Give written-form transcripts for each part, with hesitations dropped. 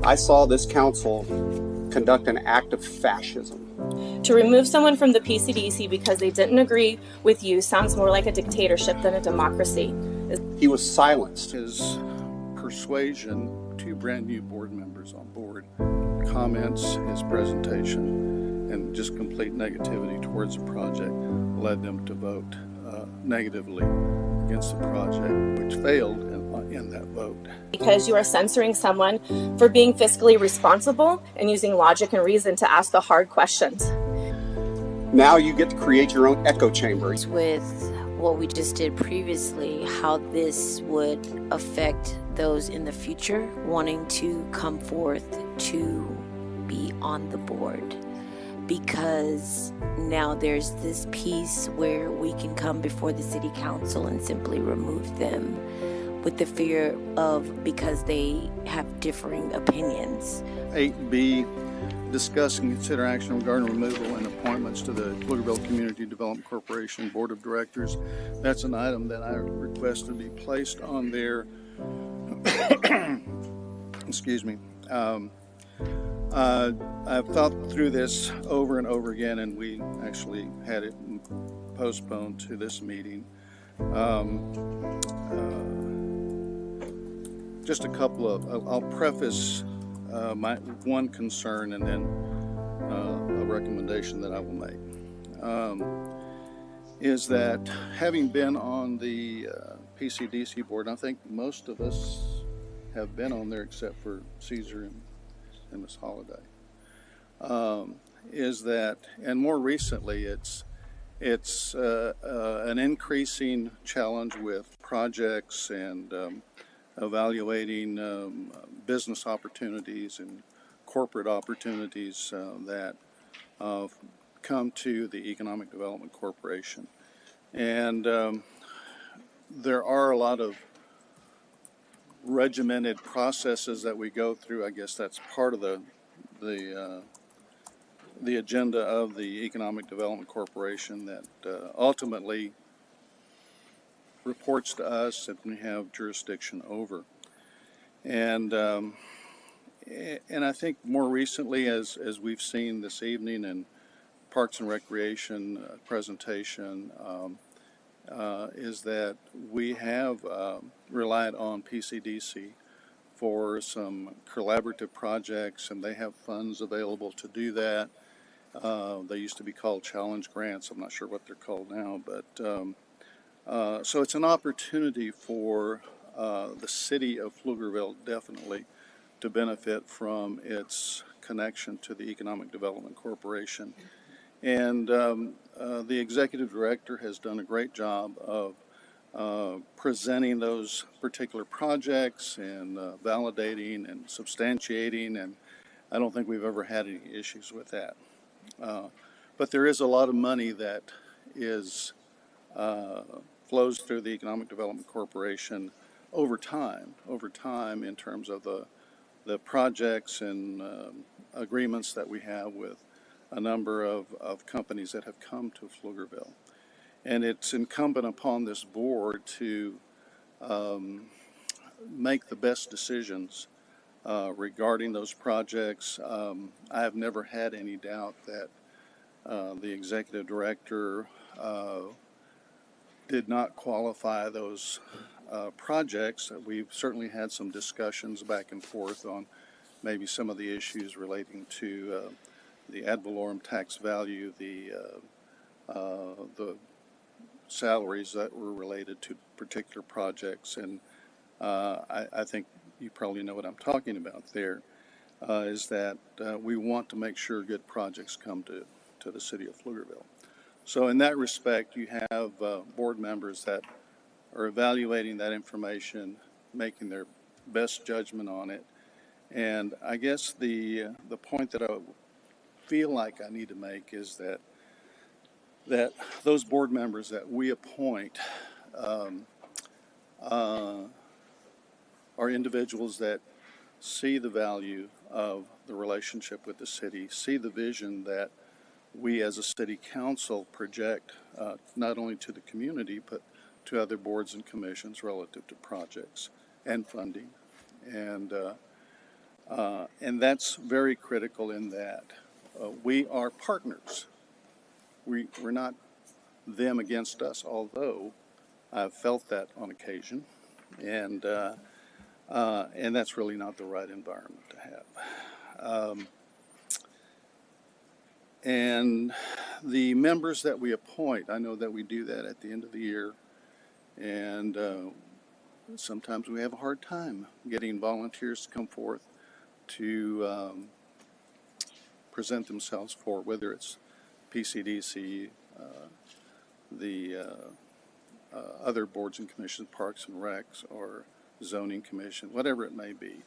I saw this council conduct an act of fascism. To remove someone from the PCDC because they didn't agree with you sounds more like a dictatorship than a democracy. He was silenced. His persuasion, 2 brand new board members on board, comments, his presentation, and just complete negativity towards the project led them to vote negatively against the project, which failed in that vote. Because you are censoring someone for being fiscally responsible and using logic and reason to ask the hard questions. Now you get to create your own echo chamber. With what we just did previously, how this would affect those in the future wanting to come forth to be on the board. Because now there's this piece where we can come before the city council and simply remove them with the fear of, because they have differing opinions. 8B, discuss and consider action regarding removal and appointments to the Pflugerville Community Development Corporation Board of Directors. That's an item that I request to be placed on there. Excuse me. I've thought through this over and over again, and we actually had it postponed to this meeting. Just a couple of, I'll preface my one concern and then a recommendation that I will make. Is that having been on the PCDC board, I think most of us have been on there except for Caesar and Ms. Holliday, is that, and more recently, it's an increasing challenge with projects and evaluating business opportunities and corporate opportunities that come to the Economic Development Corporation. And there are a lot of regimented processes that we go through. I guess that's part of the agenda of the Economic Development Corporation that ultimately reports to us that we have jurisdiction over. And I think more recently, as we've seen this evening in Parks and Recreation presentation, is that we have relied on PCDC for some collaborative projects, and they have funds available to do that. They used to be called challenge grants. I'm not sure what they're called now, but so it's an opportunity for the city of Pflugerville definitely to benefit from its connection to the Economic Development Corporation. And the executive director has done a great job of presenting those particular projects and validating and substantiating, and I don't think we've ever had any issues with that. But there is a lot of money that is flows through the Economic Development Corporation over time in terms of the projects and agreements that we have with a number of companies that have come to Pflugerville. And it's incumbent upon this board to make the best decisions regarding those projects. I have never had any doubt that the executive director did not qualify those projects. We've certainly had some discussions back and forth on maybe some of the issues relating to the ad valorem tax value, the salaries that were related to particular projects, and I think you probably know what I'm talking about there, is that we want to make sure good projects come to the city of Pflugerville. So in that respect, you have board members that are evaluating that information, making their best judgment on it. And I guess the point that I feel like I need to make is that those board members that we appoint are individuals that see the value of the relationship with the city, see the vision that we as a city council project not only to the community but to other boards and commissions relative to projects and funding. And And that's very critical in that we are partners. We're not them against us, although I've felt that on occasion. And that's really not the right environment to have. And the members that we appoint, I know that we do that at the end of the year, and sometimes we have a hard time getting volunteers to come forth to present themselves for, whether it's PCDC, the other boards and commissions, Parks and Recs, or Zoning Commission, whatever it may be.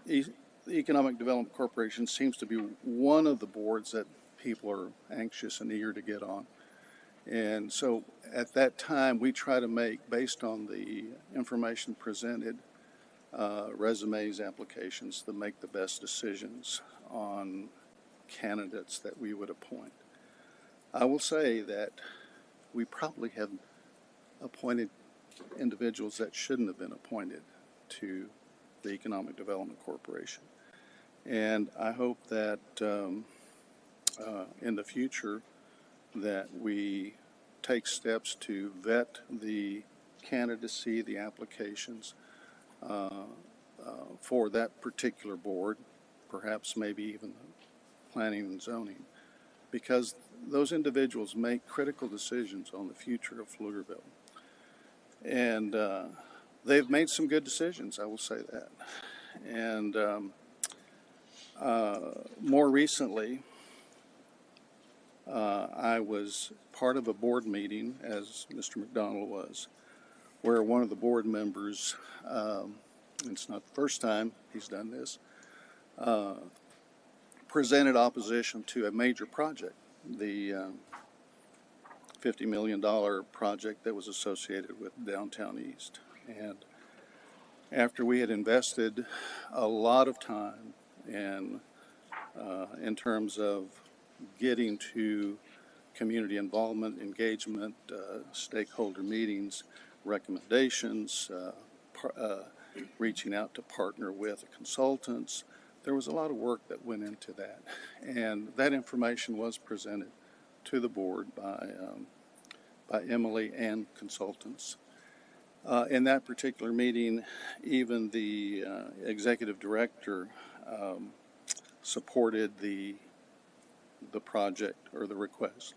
The Economic Development Corporation seems to be one of the boards that people are anxious and eager to get on. And so at that time, we try to make, based on the information presented, resumes, applications, to make the best decisions on candidates that we would appoint. I will say that we probably have appointed individuals that shouldn't have been appointed to the Economic Development Corporation. And I hope that in the future that we take steps to vet the candidacy, the applications for that particular board, perhaps maybe even planning and zoning, because those individuals make critical decisions on the future of Pflugerville. And they've made some good decisions, I will say that. And more recently, I was part of a board meeting, as Mr. McDonald was, where one of the board members, it's not the first time he's done this, presented opposition to a major project, the $50 million project that was associated with Downtown East. And after we had invested a lot of time and in terms of getting to community involvement, engagement, stakeholder meetings, recommendations, reaching out to partner with consultants, there was a lot of work that went into that. And that information was presented to the board by Emily and consultants. In that particular meeting, even the executive director supported the project or the request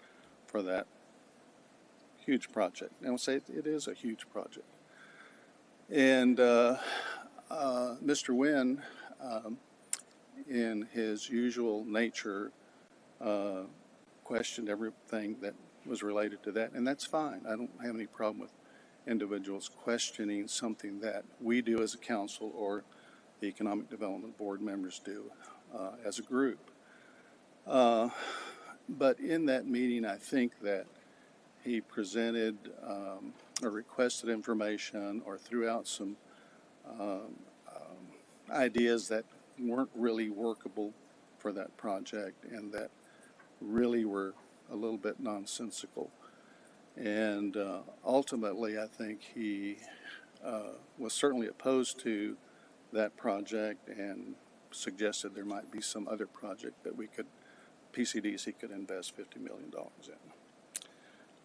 for that huge project. And I'll say it is a huge project. And Mr. Wynn, in his usual nature, questioned everything that was related to that, and that's fine. I don't have any problem with individuals questioning something that we do as a council or the Economic Development Board members do as a group. But in that meeting, I think that he presented or requested information or threw out some ideas that weren't really workable for that project and that really were a little bit nonsensical. And ultimately, I think he was certainly opposed to that project and suggested there might be some other project that PCDC could invest $50 million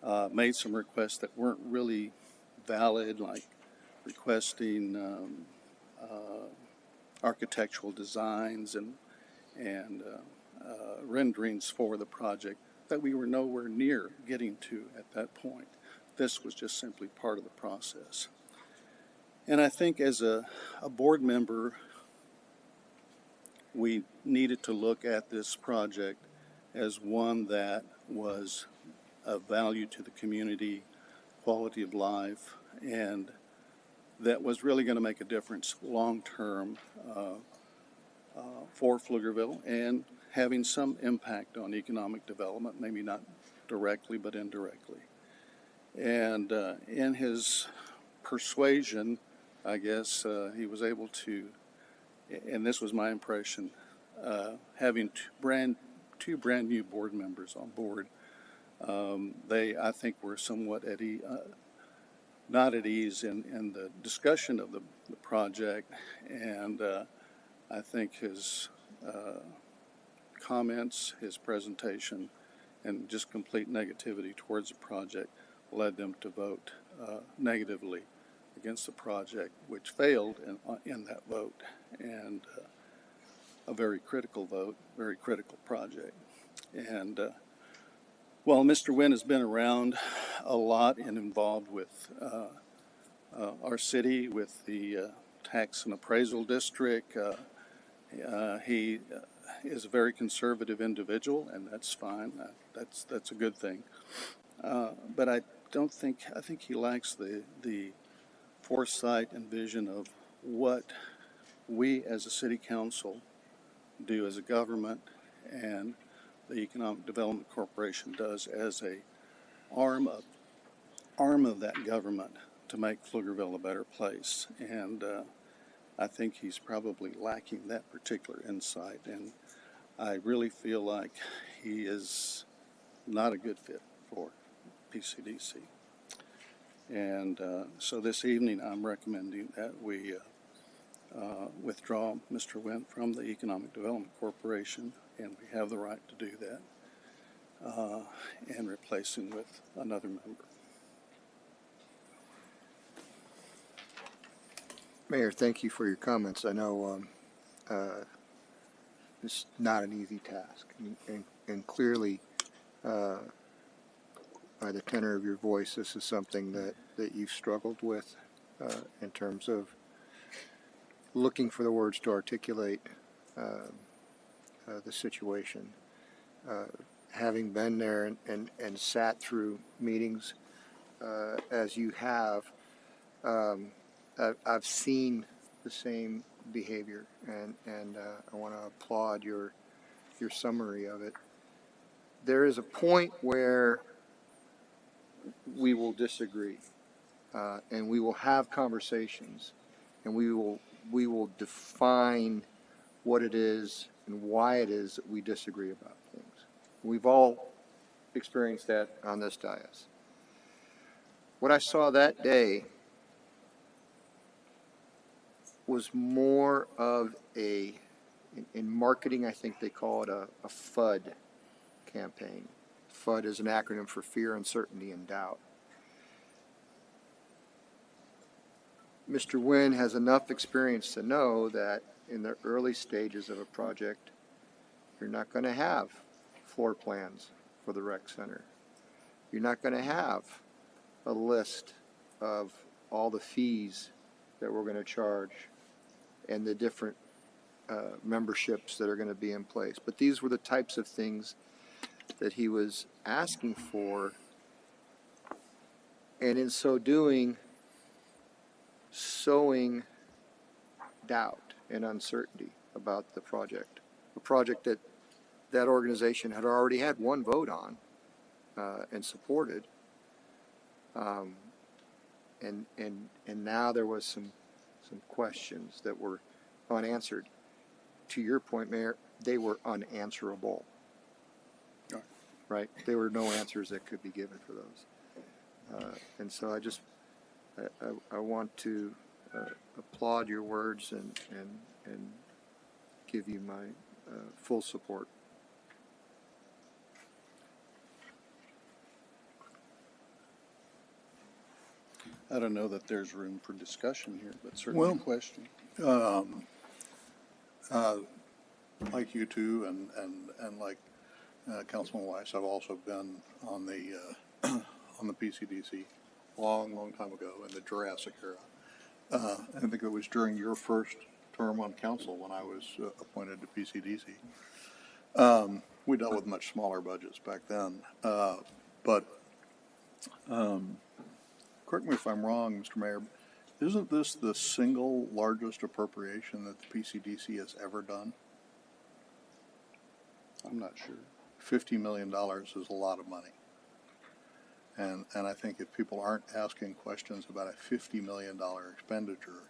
in. Made some requests that weren't really valid, like requesting architectural designs and renderings for the project that we were nowhere near getting to at that point. This was just simply part of the process. And I think as a board member, we needed to look at this project as one that was of value to the community, quality of life, and that was really going to make a difference long-term for Pflugerville and having some impact on economic development, maybe not directly but indirectly. And in his persuasion, I guess he was able to, and this was my impression, having two brand new board members on board, they, I think, were somewhat not at ease in the discussion of the project, and I think his comments, his presentation, and just complete negativity towards the project led them to vote negatively against the project, which failed in that vote, and a very critical vote, very critical project. And while Mr. Wynn has been around a lot and involved with our city, with the tax and appraisal district, he is a very conservative individual, and that's fine. That's a good thing. But I think he lacks the foresight and vision of what we as a city council do as a government, and the Economic Development Corporation does as a arm of that government to make Pflugerville a better place. And I think he's probably lacking that particular insight, and I really feel like he is not a good fit for PCDC. And so this evening I'm recommending that we withdraw Mr. Wynn from the Economic Development Corporation, and we have the right to do that, and replace him with another member. Mayor, thank you for your comments. I know it's not an easy task, and clearly, by the tenor of your voice, this is something that you've struggled with in terms of looking for the words to articulate the situation. Having been there and sat through meetings as you have, I've seen the same behavior, and I want to applaud your summary of it. There is a point where we will disagree, and we will have conversations, and we will define what it is and why it is that we disagree about things. We've all experienced that on this dais. What I saw that day was more of in marketing, I think they call it a FUD campaign. FUD is an acronym for fear, uncertainty, and doubt. Mr. Wynn has enough experience to know that in the early stages of a project, you're not going to have floor plans for the rec center. You're not going to have a list of all the fees that we're going to charge and the different memberships that are going to be in place. But these were the types of things that he was asking for, and in so doing, sowing doubt and uncertainty about the project. A project that organization had already had one vote on and supported, and now there was some questions that were unanswered. To your point, Mayor, they were unanswerable. Right? There were no answers that could be given for those. And so I want to applaud your words and give you my full support. I don't know that there's room for discussion here, but certainly a question. Like you two, and like Councilman Weiss, I've also been on the on the PCDC long time ago in the Jurassic era. I think it was during your first term on council when I was appointed to PCDC. We dealt with much smaller budgets back then, but correct me if I'm wrong, Mr. Mayor, isn't this the single largest appropriation that the PCDC has ever done? I'm not sure. $50 million is a lot of money. And I think if people aren't asking questions about a $50 million expenditure,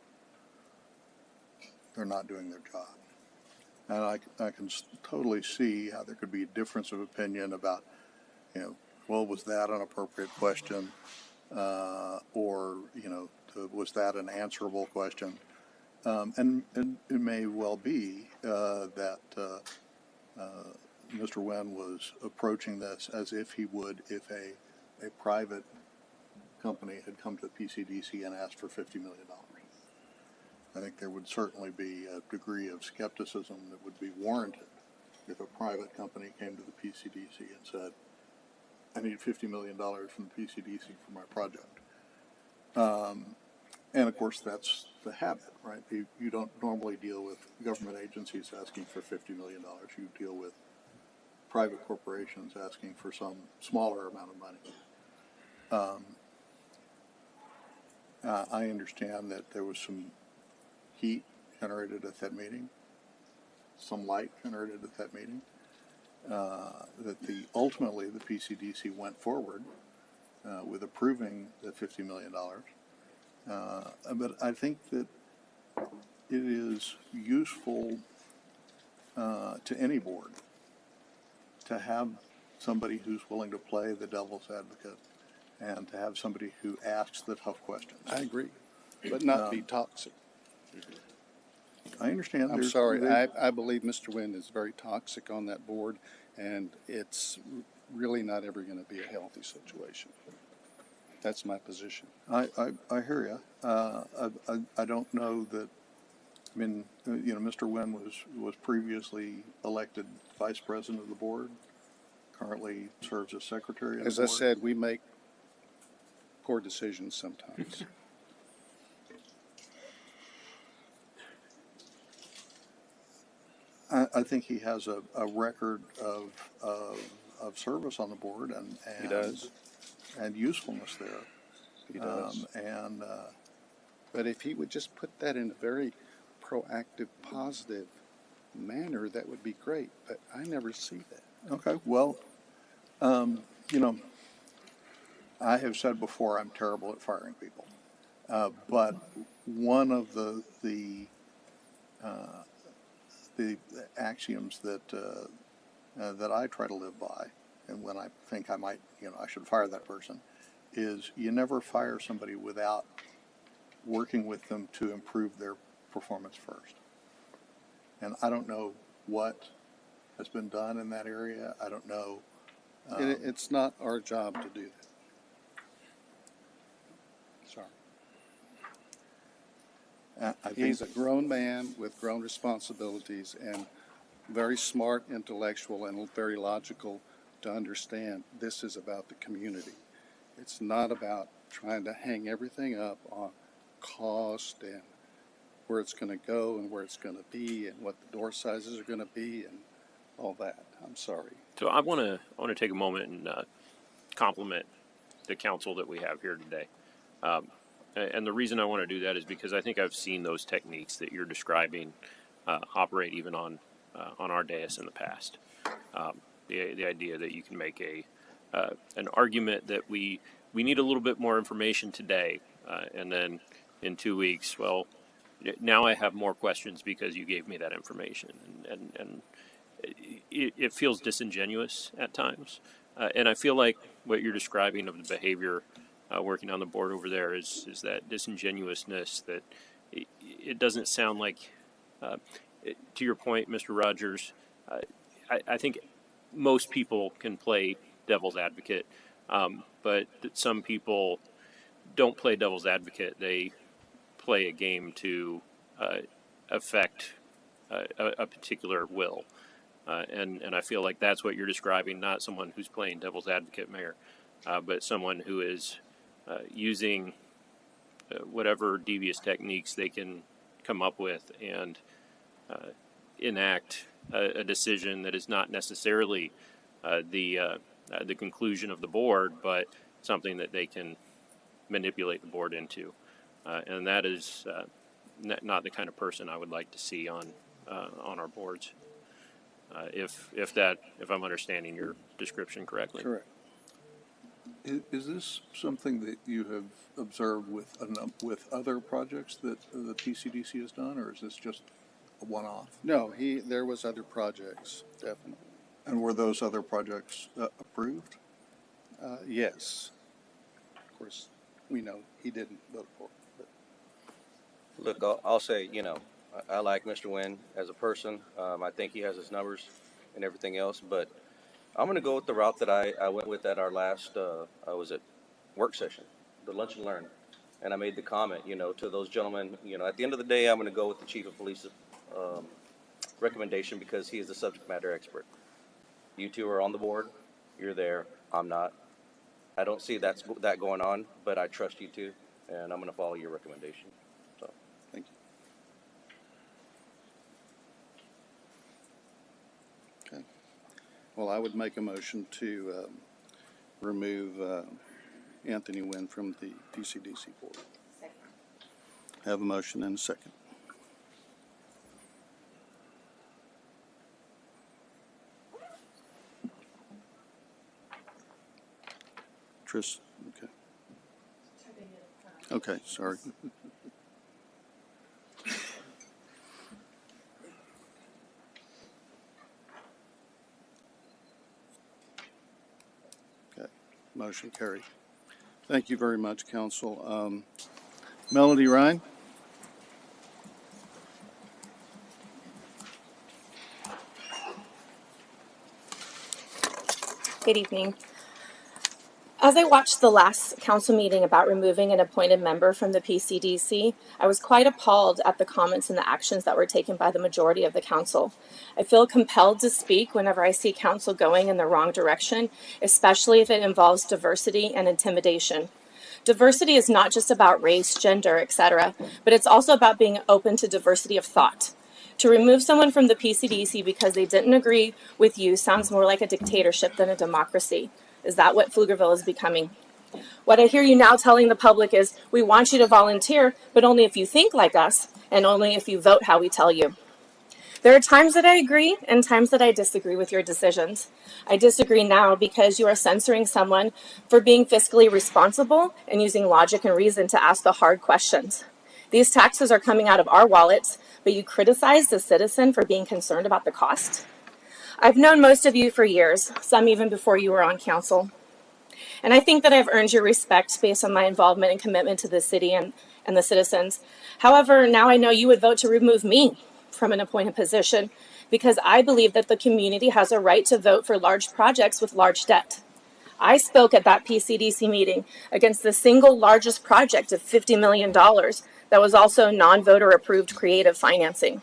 they're not doing their job. And I can totally see how there could be a difference of opinion about, well, was that an appropriate question? or, was that an answerable question? And it may well be that Mr. Wen was approaching this as if he would if a private company had come to the PCDC and asked for $50 million. I think there would certainly be a degree of skepticism that would be warranted if a private company came to the PCDC and said, I need $50 million from the PCDC for my project. And of course, that's the habit, right? You don't normally deal with government agencies asking for $50 million. You deal with private corporations asking for some smaller amount of money. I understand that there was some heat generated at that meeting, some light generated at that meeting, that ultimately the PCDC went forward with approving the $50 million. But I think that it is useful to any board to have somebody who's willing to play the devil's advocate and to have somebody who asks the tough questions. I agree, but not be toxic. I understand. I'm sorry. I believe Mr. Wen is very toxic on that board, and it's really not ever going to be a healthy situation. That's my position. I hear you. I don't know that. I mean, Mr. Wen was previously elected vice president of the board. Currently serves as secretary of the board. As I said, we make poor decisions sometimes. I think he has a record of service on the board and He does. And usefulness there. He does. But if he would just put that in a very proactive, positive manner, that would be great. But I never see that. Okay. Well, I have said before I'm terrible at firing people, but one of the axioms that I try to live by, and when I think I might, I should fire that person, is you never fire somebody without working with them to improve their performance first. And I don't know what has been done in that area. I don't know. It's not our job to do that. Sorry. He's a grown man with grown responsibilities and very smart, intellectual, and very logical to understand this is about the community. It's not about trying to hang everything up on cost and where it's going to go and where it's going to be and what the door sizes are going to be and all that. I'm sorry. So I want to take a moment and compliment the council that we have here today. And the reason I want to do that is because I think I've seen those techniques that you're describing operate even on our dais in the past. The idea that you can make an argument that we need a little bit more information today, and then in 2 weeks, well, now I have more questions because you gave me that information, and it feels disingenuous at times. And I feel like what you're describing of the behavior working on the board over there is that disingenuousness that it doesn't sound like, to your point, Mr. Rogers, I think most people can play devil's advocate, but that some people don't play devil's advocate. They play a game to affect a particular will. And I feel like that's what you're describing, not someone who's playing devil's advocate, Mayor, but someone who is using whatever devious techniques they can come up with and enact a decision that is not necessarily the conclusion of the board, but something that they can manipulate the board into. And that is not the kind of person I would like to see on our boards. If I'm understanding your description correctly. Correct. Is this something that you have observed with other projects that the PCDC has done, or is this just a one-off? No, there was other projects, definitely. And were those other projects approved? Yes. Of course, we know he didn't vote for. But Look, I'll say, I like Mr. Nguyen as a person. I think he has his numbers and everything else, but I'm going to go with the route that I went with at our last, work session, the lunch and learn. And I made the comment, to those gentlemen, at the end of the day, I'm going to go with the chief of police's recommendation because he is the subject matter expert. You two are on the board. You're there. I'm not. I don't see that going on, but I trust you two, and I'm going to follow your recommendation. So, thank you. Okay. Well, I would make a motion to remove Anthony Nguyen from the PCDC board. Second. Have a motion and a second. Tris, okay. Okay, sorry. Okay, motion carried. Thank you very much, council. Melody Ryan? Good evening. As I watched the last council meeting about removing an appointed member from the PCDC, I was quite appalled at the comments and the actions that were taken by the majority of the council. I feel compelled to speak whenever I see council going in the wrong direction, especially if it involves diversity and intimidation. Diversity is not just about race, gender, etc., but it's also about being open to diversity of thought. To remove someone from the PCDC because they didn't agree with you sounds more like a dictatorship than a democracy. Is that what Pflugerville is becoming? What I hear you now telling the public is, we want you to volunteer, but only if you think like us, and only if you vote how we tell you. There are times that I agree and times that I disagree with your decisions. I disagree now because you are censoring someone for being fiscally responsible and using logic and reason to ask the hard questions. These taxes are coming out of our wallets, but you criticize the citizen for being concerned about the cost. I've known most of you for years, some even before you were on council. And I think that I've earned your respect based on my involvement and commitment to the city and the citizens. However, now I know you would vote to remove me from an appointed position because I believe that the community has a right to vote for large projects with large debt. I spoke at that PCDC meeting against the single largest project of $50 million that was also non-voter approved creative financing.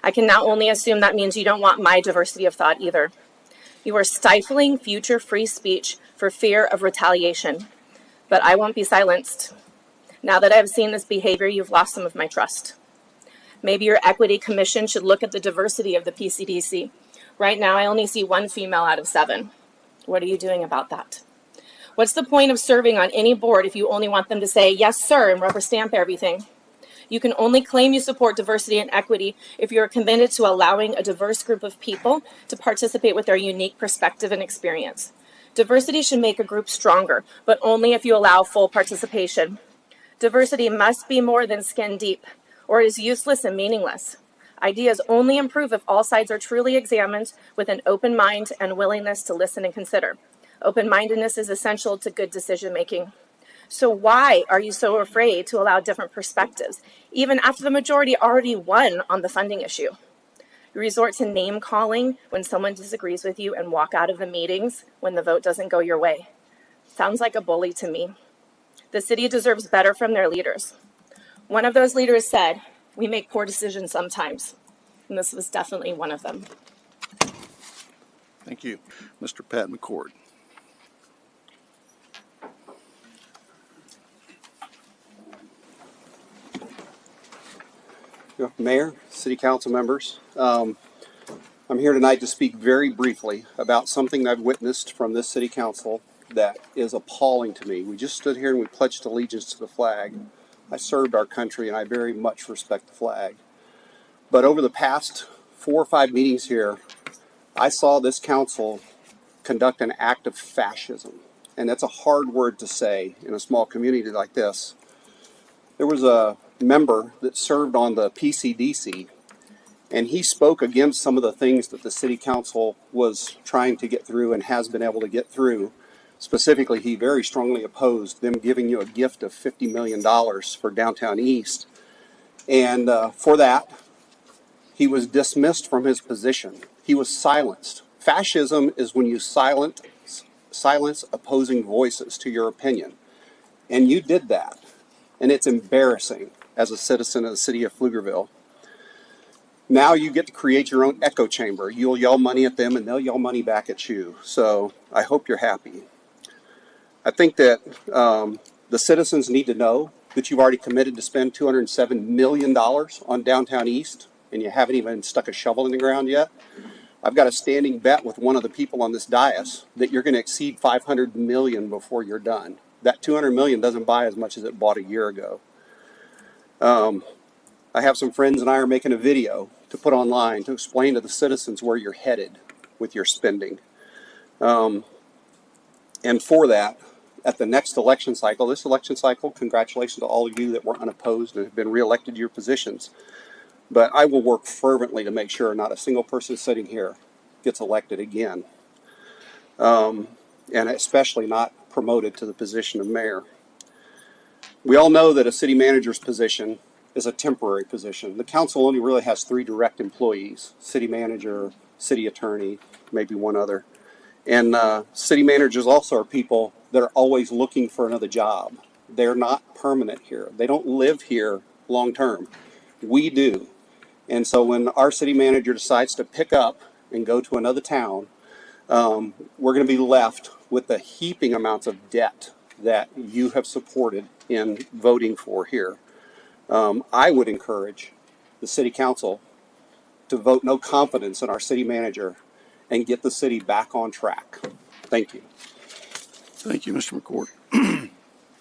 I can now only assume that means you don't want my diversity of thought either. You are stifling future free speech for fear of retaliation, but I won't be silenced. Now that I've seen this behavior, you've lost some of my trust. Maybe your equity commission should look at the diversity of the PCDC. Right now, I only see 1 female out of 7. What are you doing about that? What's the point of serving on any board if you only want them to say, yes, sir, and rubber stamp everything? You can only claim you support diversity and equity if you're committed to allowing a diverse group of people to participate with their unique perspective and experience. Diversity should make a group stronger, but only if you allow full participation. Diversity must be more than skin deep, or it is useless and meaningless. Ideas only improve if all sides are truly examined with an open mind and willingness to listen and consider. Open-mindedness is essential to good decision-making. So why are you so afraid to allow different perspectives, even after the majority already won on the funding issue? You resort to name-calling when someone disagrees with you and walk out of the meetings when the vote doesn't go your way. Sounds like a bully to me. The city deserves better from their leaders. One of those leaders said, we make poor decisions sometimes, and this was definitely one of them. Thank you. Mr. Pat McCord. Mayor, City Council members, I'm here tonight to speak very briefly about something I've witnessed from this City Council that is appalling to me. We just stood here and we pledged allegiance to the flag. I served our country and I very much respect the flag. But over the past 4 or 5 meetings here, I saw this council conduct an act of fascism. And that's a hard word to say in a small community like this. There was a member that served on the PCDC, and he spoke against some of the things that the City Council was trying to get through and has been able to get through Specifically, he very strongly opposed them giving you a gift of $50 million for downtown East. And for that, he was dismissed from his position. He was silenced. Fascism is when you silence opposing voices to your opinion. And you did that. And it's embarrassing as a citizen of the city of Pflugerville. Now you get to create your own echo chamber. You'll yell money at them and they'll yell money back at you. So I hope you're happy. I think that the citizens need to know that you've already committed to spend $207 million on downtown East, and you haven't even stuck a shovel in the ground yet. I've got a standing bet with one of the people on this dais that you're going to exceed $500 million before you're done. That $200 million doesn't buy as much as it bought a year ago. I have some friends and I are making a video to put online to explain to the citizens where you're headed with your spending. And for that, at the next election cycle, this election cycle, congratulations to all of you that were unopposed and have been reelected to your positions. But I will work fervently to make sure not a single person sitting here gets elected again. And especially not promoted to the position of mayor. We all know that a city manager's position is a temporary position. The council only really has 3 direct employees: city manager, city attorney, maybe one other. And city managers also are people that are always looking for another job. They're not permanent here. They don't live here long term. We do. And so when our city manager decides to pick up and go to another town, we're going to be left with the heaping amounts of debt that you have supported in voting for here. I would encourage the city council to vote no confidence in our city manager and get the city back on track. Thank you. Thank you, Mr. McCord.